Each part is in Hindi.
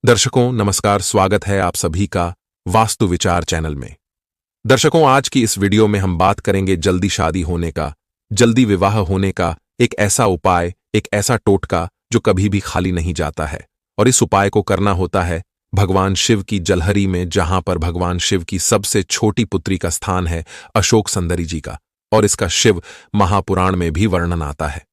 दर्शकों नमस्कार, स्वागत है आप सभी का वास्तु विचार चैनल में। दर्शकों, आज की इस वीडियो में हम बात करेंगे जल्दी शादी होने का, जल्दी विवाह होने का एक ऐसा उपाय, एक ऐसा टोटका जो कभी भी खाली नहीं जाता है। और इस उपाय को करना होता है भगवान शिव की जलहरी में, जहां पर भगवान शिव की सबसे छोटी पुत्री का स्थान है अशोक सुंदरी जी का, और इसका शिव महापुराण में भी वर्णन आता है।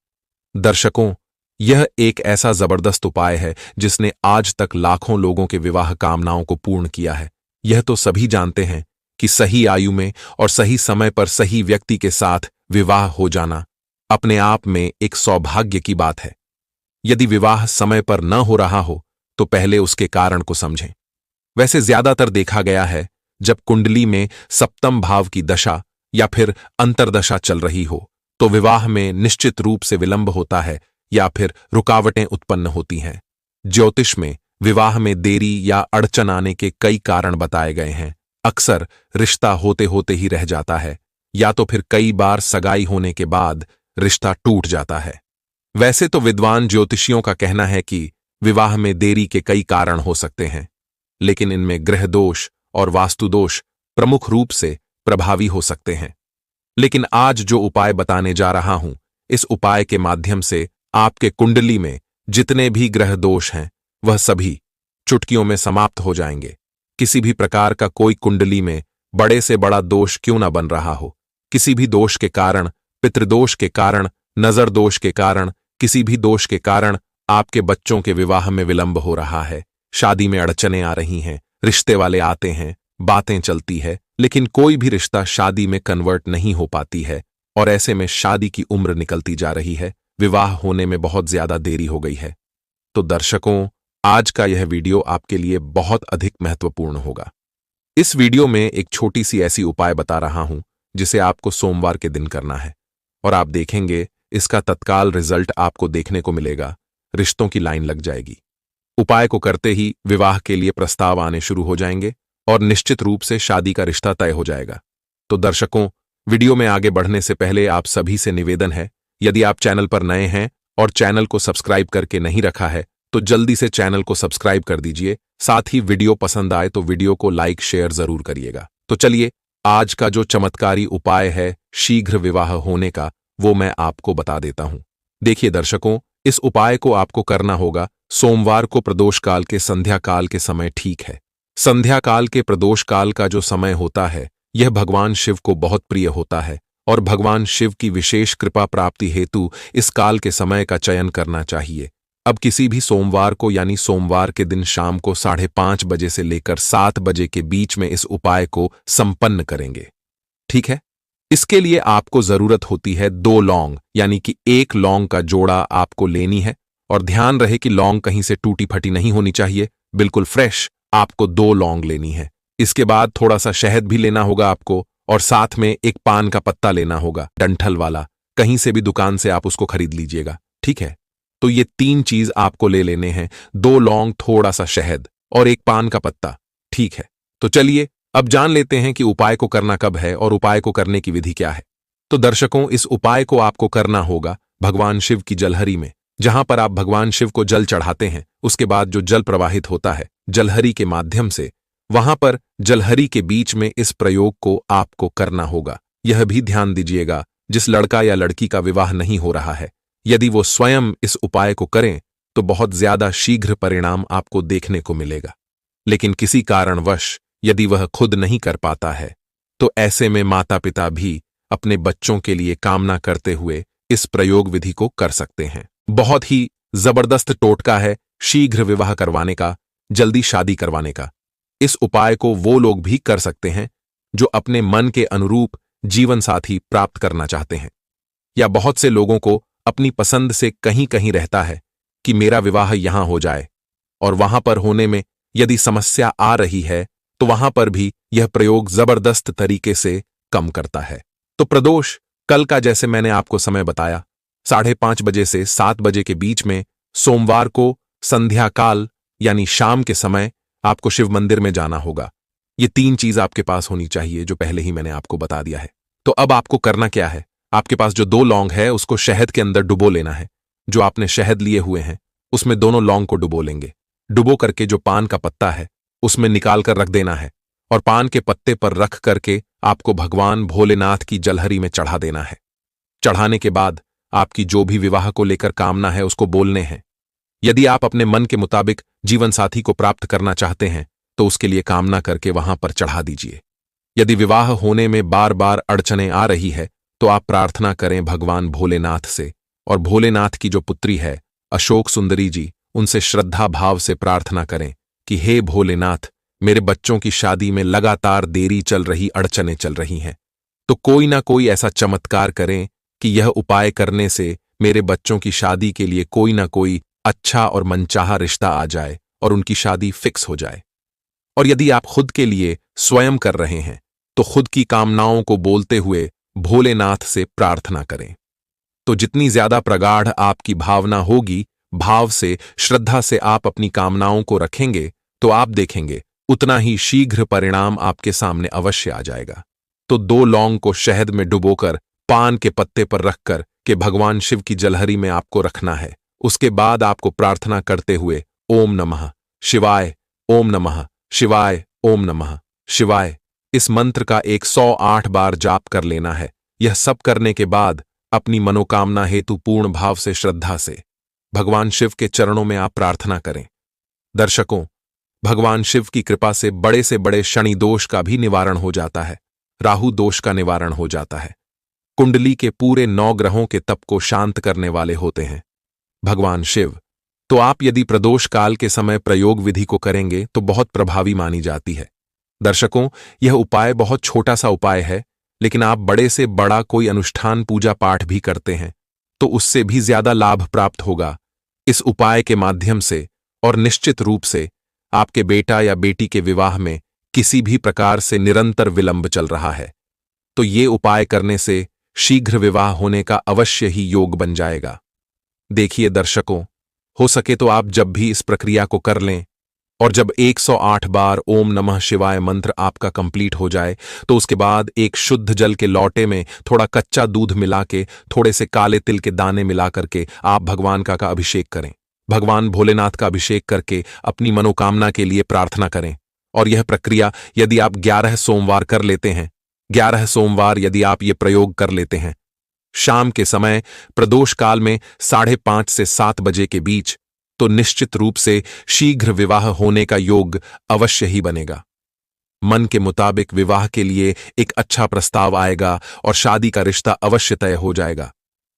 दर्शकों, यह एक ऐसा जबरदस्त उपाय है जिसने आज तक लाखों लोगों के विवाह कामनाओं को पूर्ण किया है। यह तो सभी जानते हैं कि सही आयु में और सही समय पर सही व्यक्ति के साथ विवाह हो जाना अपने आप में एक सौभाग्य की बात है। यदि विवाह समय पर न हो रहा हो तो पहले उसके कारण को समझें। वैसे ज्यादातर देखा गया है जब कुंडली में सप्तम भाव की दशा या फिर अंतर्दशा चल रही हो तो विवाह में निश्चित रूप से विलंब होता है या फिर रुकावटें उत्पन्न होती हैं। ज्योतिष में विवाह में देरी या अड़चन आने के कई कारण बताए गए हैं। अक्सर रिश्ता होते होते ही रह जाता है या तो फिर कई बार सगाई होने के बाद रिश्ता टूट जाता है। वैसे तो विद्वान ज्योतिषियों का कहना है कि विवाह में देरी के कई कारण हो सकते हैं, लेकिन इनमें ग्रह दोष और वास्तु दोष प्रमुख रूप से प्रभावी हो सकते हैं। लेकिन आज जो उपाय बताने जा रहा हूं, इस उपाय के माध्यम से आपके कुंडली में जितने भी ग्रह दोष हैं वह सभी चुटकियों में समाप्त हो जाएंगे। किसी भी प्रकार का कोई कुंडली में बड़े से बड़ा दोष क्यों ना बन रहा हो, किसी भी दोष के कारण, पितृदोष के कारण, नजर दोष के कारण, किसी भी दोष के कारण आपके बच्चों के विवाह में विलंब हो रहा है, शादी में अड़चनें आ रही हैं, रिश्ते वाले आते हैं, बातें चलती है, लेकिन कोई भी रिश्ता शादी में कन्वर्ट नहीं हो पाती है, और ऐसे में शादी की उम्र निकलती जा रही है, विवाह होने में बहुत ज्यादा देरी हो गई है। तो दर्शकों, आज का यह वीडियो आपके लिए बहुत अधिक महत्वपूर्ण होगा। इस वीडियो में एक छोटी सी ऐसी उपाय बता रहा हूं जिसे आपको सोमवार के दिन करना है, और आप देखेंगे इसका तत्काल रिजल्ट आपको देखने को मिलेगा। रिश्तों की लाइन लग जाएगी। उपाय को करते ही विवाह के लिए प्रस्ताव आने शुरू हो जाएंगे और निश्चित रूप से शादी का रिश्ता तय हो जाएगा। तो दर्शकों, वीडियो में आगे बढ़ने से पहले आप सभी से निवेदन है, यदि आप चैनल पर नए हैं और चैनल को सब्सक्राइब करके नहीं रखा है तो जल्दी से चैनल को सब्सक्राइब कर दीजिए। साथ ही वीडियो पसंद आए तो वीडियो को लाइक शेयर जरूर करिएगा। तो चलिए, आज का जो चमत्कारी उपाय है शीघ्र विवाह होने का, वो मैं आपको बता देता हूं। देखिए दर्शकों, इस उपाय को आपको करना होगा सोमवार को प्रदोष काल के संध्या काल के समय। ठीक है, संध्या काल के प्रदोष काल का जो समय होता है यह भगवान शिव को बहुत प्रिय होता है, और भगवान शिव की विशेष कृपा प्राप्ति हेतु इस काल के समय का चयन करना चाहिए। अब किसी भी सोमवार को यानी सोमवार के दिन शाम को 5:30 बजे से लेकर 7 बजे के बीच में इस उपाय को संपन्न करेंगे। ठीक है, इसके लिए आपको जरूरत होती है 2 लौंग, यानी कि 1 लौंग का जोड़ा आपको लेनी है, और ध्यान रहे कि लौंग कहीं से टूटी फटी नहीं होनी चाहिए, बिल्कुल फ्रेश आपको 2 लौंग लेनी है। इसके बाद थोड़ा सा शहद भी लेना होगा आपको, और साथ में एक पान का पत्ता लेना होगा, डंठल वाला, कहीं से भी दुकान से आप उसको खरीद लीजिएगा। ठीक है, तो ये 3 चीज आपको ले लेने हैं, 2 लौंग, थोड़ा सा शहद और एक पान का पत्ता। ठीक है, तो चलिए अब जान लेते हैं कि उपाय को करना कब है और उपाय को करने की विधि क्या है। तो दर्शकों, इस उपाय को आपको करना होगा भगवान शिव की जलहरी में, जहां पर आप भगवान शिव को जल चढ़ाते हैं। उसके बाद जो जल प्रवाहित होता है जलहरी के माध्यम से, वहां पर जलहरी के बीच में इस प्रयोग को आपको करना होगा। यह भी ध्यान दीजिएगा, जिस लड़का या लड़की का विवाह नहीं हो रहा है, यदि वो स्वयं इस उपाय को करें तो बहुत ज्यादा शीघ्र परिणाम आपको देखने को मिलेगा। लेकिन किसी कारणवश यदि वह खुद नहीं कर पाता है तो ऐसे में माता पिता भी अपने बच्चों के लिए कामना करते हुए इस प्रयोग विधि को कर सकते हैं। बहुत ही जबरदस्त टोटका है शीघ्र विवाह करवाने का, जल्दी शादी करवाने का। इस उपाय को वो लोग भी कर सकते हैं जो अपने मन के अनुरूप जीवन साथी प्राप्त करना चाहते हैं, या बहुत से लोगों को अपनी पसंद से कहीं कहीं रहता है कि मेरा विवाह यहां हो जाए, और वहां पर होने में यदि समस्या आ रही है तो वहां पर भी यह प्रयोग जबरदस्त तरीके से कम करता है। तो प्रदोष कल का, जैसे मैंने आपको समय बताया, 5:30 बजे से 7 बजे के बीच में सोमवार को संध्या काल यानी शाम के समय आपको शिव मंदिर में जाना होगा। ये 3 चीज आपके पास होनी चाहिए जो पहले ही मैंने आपको बता दिया है। तो अब आपको करना क्या है, आपके पास जो 2 लौंग है उसको शहद के अंदर डुबो लेना है। जो आपने शहद लिए हुए हैं उसमें दोनों लौंग को डुबो लेंगे। डुबो करके जो पान का पत्ता है उसमें निकाल कर रख देना है और पान के पत्ते पर रख करके आपको भगवान भोलेनाथ की जलहरी में चढ़ा देना है। चढ़ाने के बाद आपकी जो भी विवाह को लेकर कामना है उसको बोलने हैं। यदि आप अपने मन के मुताबिक जीवन साथी को प्राप्त करना चाहते हैं तो उसके लिए कामना करके वहां पर चढ़ा दीजिए। यदि विवाह होने में बार बार अड़चनें आ रही है तो आप प्रार्थना करें भगवान भोलेनाथ से, और भोलेनाथ की जो पुत्री है अशोक सुंदरी जी, उनसे श्रद्धा भाव से प्रार्थना करें कि हे भोलेनाथ, मेरे बच्चों की शादी में लगातार देरी चल रही, अड़चनें चल रही हैं, तो कोई ना कोई ऐसा चमत्कार करें कि यह उपाय करने से मेरे बच्चों की शादी के लिए कोई ना कोई अच्छा और मनचाहा रिश्ता आ जाए और उनकी शादी फिक्स हो जाए। और यदि आप खुद के लिए स्वयं कर रहे हैं तो खुद की कामनाओं को बोलते हुए भोलेनाथ से प्रार्थना करें। तो जितनी ज्यादा प्रगाढ़ आपकी भावना होगी, भाव से, श्रद्धा से आप अपनी कामनाओं को रखेंगे तो आप देखेंगे उतना ही शीघ्र परिणाम आपके सामने अवश्य आ जाएगा। तो 2 लौंग को शहद में डुबोकर पान के पत्ते पर रखकर के भगवान शिव की जलहरी में आपको रखना है। उसके बाद आपको प्रार्थना करते हुए ओम नमः शिवाय, ओम नमः शिवाय, ओम नमः शिवाय, इस मंत्र का 108 बार जाप कर लेना है। यह सब करने के बाद अपनी मनोकामना हेतु पूर्ण भाव से, श्रद्धा से भगवान शिव के चरणों में आप प्रार्थना करें। दर्शकों, भगवान शिव की कृपा से बड़े शनि दोष का भी निवारण हो जाता है, राहु दोष का निवारण हो जाता है। कुंडली के पूरे 9 ग्रहों के तप को शांत करने वाले होते हैं भगवान शिव। तो आप यदि प्रदोष काल के समय प्रयोग विधि को करेंगे तो बहुत प्रभावी मानी जाती है। दर्शकों, यह उपाय बहुत छोटा सा उपाय है, लेकिन आप बड़े से बड़ा कोई अनुष्ठान, पूजा पाठ भी करते हैं तो उससे भी ज्यादा लाभ प्राप्त होगा इस उपाय के माध्यम से। और निश्चित रूप से आपके बेटा या बेटी के विवाह में किसी भी प्रकार से निरंतर विलंब चल रहा है तो ये उपाय करने से शीघ्र विवाह होने का अवश्य ही योग बन जाएगा। देखिए दर्शकों, हो सके तो आप जब भी इस प्रक्रिया को कर लें और जब 108 बार ओम नमः शिवाय मंत्र आपका कंप्लीट हो जाए तो उसके बाद एक शुद्ध जल के लौटे में थोड़ा कच्चा दूध मिला के, थोड़े से काले तिल के दाने मिला करके आप भगवान का अभिषेक करें। भगवान भोलेनाथ का अभिषेक करके अपनी मनोकामना के लिए प्रार्थना करें। और यह प्रक्रिया यदि आप 11 सोमवार कर लेते हैं, 11 सोमवार यदि आप ये प्रयोग कर लेते हैं, शाम के समय प्रदोष काल में 5:30 से 7 बजे के बीच, तो निश्चित रूप से शीघ्र विवाह होने का योग अवश्य ही बनेगा। मन के मुताबिक विवाह के लिए एक अच्छा प्रस्ताव आएगा और शादी का रिश्ता अवश्य तय हो जाएगा।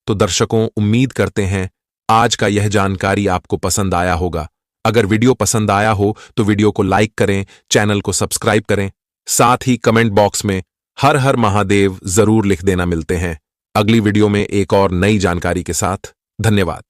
तो दर्शकों, उम्मीद करते हैं आज का यह जानकारी आपको पसंद आया होगा। अगर वीडियो पसंद आया हो तो वीडियो को लाइक करें, चैनल को सब्सक्राइब करें, साथ ही कमेंट बॉक्स में हर हर महादेव जरूर लिख देना। मिलते हैं अगली वीडियो में एक और नई जानकारी के साथ। धन्यवाद।